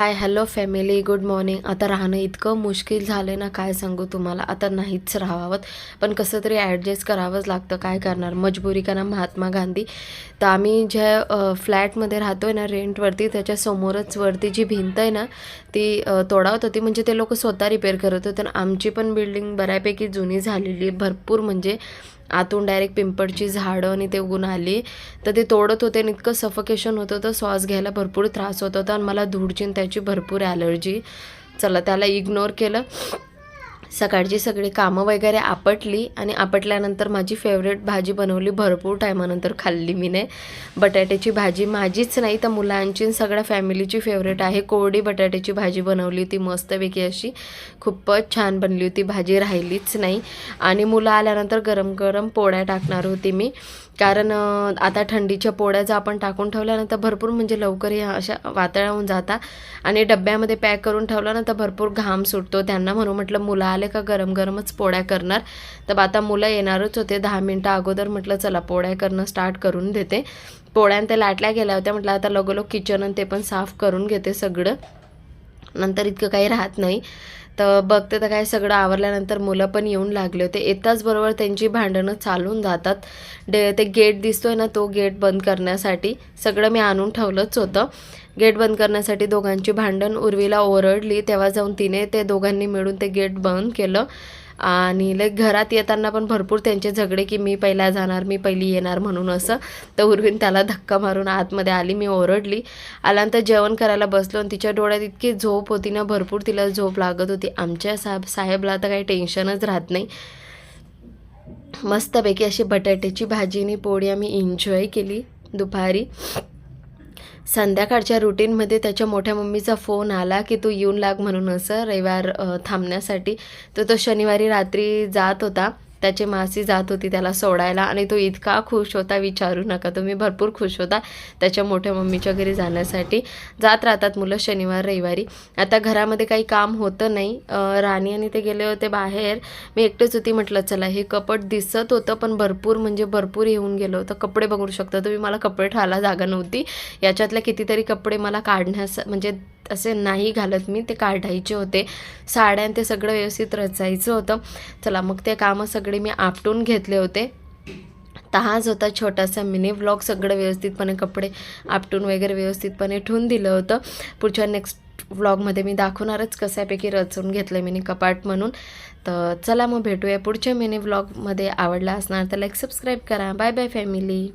Hi hello family, good morning. आता राहणं इतकं मुश्किल झालं ना, काय सांगू तुम्हाला. आता नाहीच राहावं, पण कसं तरी ॲडजस्ट करावंच लागतं. काय करणार, मजबुरी का ना महात्मा गांधी. तर आम्ही ज्या फ्लॅटमध्ये राहतो आहे ना रेंटवरती, त्याच्या समोरच वरती जी भिंत आहे ना ती तोडावत होती. म्हणजे ते लोक स्वतः रिपेअर करत होते. आणि आमची पण बिल्डिंग बऱ्यापैकी जुनी झालेली आहे, भरपूर म्हणजे आतून डायरेक्ट पिंपळची झाडं आणि ते उगून आली. तर ते तोडत होते आणि इतकं सफोकेशन होत होतं, श्वास घ्यायला भरपूर त्रास होत होता आणि मला धूळची त्याची भरपूर ॲलर्जी. चला त्याला इग्नोर केलं. सकाळची सगळी कामं वगैरे आपटली आणि आपटल्यानंतर माझी फेवरेट भाजी बनवली. भरपूर टायमानंतर खाल्ली मी ने. बटाट्याची भाजी माझीच नाही तर मुलांची सगळ्या फॅमिलीची फेवरेट आहे. कोरडी बटाट्याची भाजी बनवली होती मस्तपैकी अशी. खूपच छान बनली होती भाजी, राहिलीच नाही. आणि मुलं आल्यानंतर गरम गरम पोळ्या टाकणार होती मी. कारण आता थंडीच्या पोळ्या जर आपण टाकून ठेवल्यानंतर भरपूर म्हणजे लवकर ह्या अशा वातळ्या होऊन जातात. आणि डब्यामध्ये पॅक करून ठेवलं ना तर भरपूर घाम सुटतो त्यांना. म्हणून म्हटलं मुलं आले का गरम गरमच पोळ्या करणार. तर आता मुलं येणारच होते 10 मिनटं अगोदर. म्हटलं चला पोळ्या करणं स्टार्ट करून देते. पोळ्या त्या लाटल्या गेल्या होत्या. म्हटलं आता लगोलग किचन आणि ते पण साफ करून घेते सगळं, नंतर इतकं काही राहत नाही. तर बघते तर काय सगळं आवरल्यानंतर मुलं पण येऊन लागले होते. येताच बरोबर त्यांची भांडणं चालून जातात. ते गेट दिसतोय ना, तो गेट बंद करण्यासाठी सगळं मी आणून ठेवलंच होतं. गेट बंद करण्यासाठी दोघांची भांडण. उर्वीला ओरडली तेव्हा जाऊन तिने ते दोघांनी मिळून ते गेट बंद केलं. आणि घरात येताना पण भरपूर त्यांचे झगडे की मी पहिला जाणार, मी पहिली येणार म्हणून असं. तर उर्वीन त्याला धक्का मारून आतमध्ये आली. मी ओरडली. आल्यानंतर जेवण करायला बसलो आणि तिच्या डोळ्यात इतकी झोप होती ना, भरपूर तिला झोप लागत होती. आमच्या साहेबला तर काही टेन्शनच राहत नाही. मस्तपैकी अशी बटाट्याची भाजी आणि पोळी आम्ही एन्जॉय केली दुपारी. संध्याकाळच्या रुटीनमध्ये त्याच्या मोठ्या मम्मीचा फोन आला की तू येऊन लाग म्हणून, असं रविवार थांबण्यासाठी. तर तो शनिवारी रात्री जात होता, त्याची मासी जात होती त्याला सोडायला. आणि तो इतका खुश होता विचारू नका तुम्ही, भरपूर खुश होता त्याच्या मोठ्या मम्मीच्या घरी जाण्यासाठी. जात राहतात मुलं शनिवार रविवारी. आता घरामध्ये काही काम होतं नाही. राणी आणि ते गेले होते बाहेर, मी एकटेच होती. म्हटलं चला, हे कपड दिसत होतं पण भरपूर म्हणजे भरपूर येऊन गेलं होतं. कपडे बघू शकता तुम्ही, मला कपडे ठेवायला जागा नव्हती. याच्यातल्या कितीतरी कपडे मला काढण्यास म्हणजे असे नाही घालत मी, ते काढायचे होते. साड्या ते सगळं व्यवस्थित रचायचं होतं. चला मग ते कामं सगळे मी आपटून घेतले होते. तर हाच होता छोटासा मिनी व्लॉग. सगळं व्यवस्थितपणे कपडे आपटून वगैरे व्यवस्थितपणे ठेवून दिलं होतं. पुढच्या नेक्स्ट व्लॉगमध्ये मी दाखवणारच कशापैकी रचून घेतलं मी कपाट म्हणून. तर चला मग भेटूया पुढच्या मिनी व्लॉगमध्ये. आवडला असणार तर लाईक सबस्क्राईब करा. Bye bye family.